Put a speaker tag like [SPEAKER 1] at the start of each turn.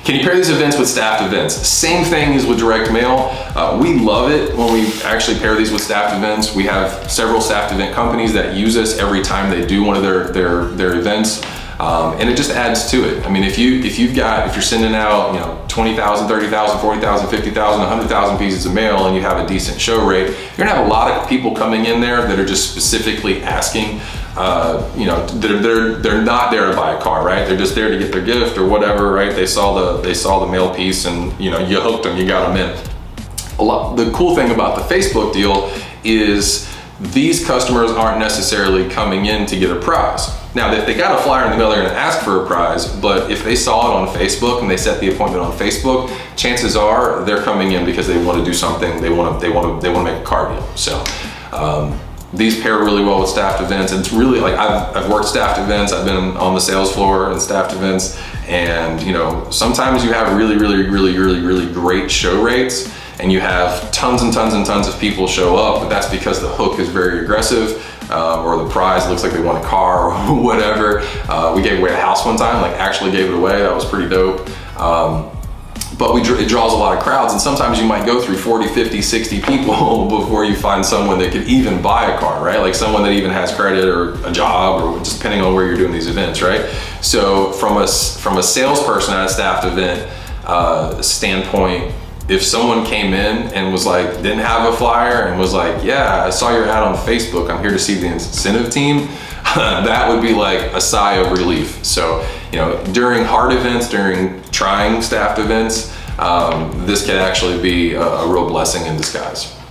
[SPEAKER 1] Can you pair these events with staffed events? Same thing as with direct mail. We love it when we actually pair these with staffed events. We have several staffed event companies that use us every time they do one of their events. And it just adds to it. I mean, if you're sending out, 20,000, 30,000, 40,000, 50,000, 100,000 pieces of mail and you have a decent show rate, you're gonna have a lot of people coming in there that are just specifically asking, they're not there to buy a car, right? They're just there to get their gift or whatever, right? They saw the mail piece and you hooked them, you got them in. The cool thing about the Facebook deal is these customers aren't necessarily coming in to get a prize. Now, if they got a flyer in the mail, they're gonna ask for a prize, but if they saw it on Facebook and they set the appointment on Facebook, chances are they're coming in because they wanna do something, they wanna make a car deal. So, these pair really well with staffed events. And it's really like, I've worked staffed events, I've been on the sales floor in staffed events, and sometimes you have really great show rates, and you have tons and tons and tons of people show up, but that's because the hook is very aggressive, or the prize looks like they want a car or whatever. We gave away a house one time, actually gave it away, that was pretty dope. But it draws a lot of crowds, and sometimes you might go through 40, 50, 60 people before you find someone that could even buy a car, right? Like someone that even has credit or a job, or just depending on where you're doing these events, right? So from a salesperson at a staffed event standpoint, if someone came in and was like, didn't have a flyer and was like, yeah, I saw your ad on Facebook, I'm here to see the incentive team, that would be like a sigh of relief. So, during hard events, during trying staffed events, this can actually be a real blessing in disguise.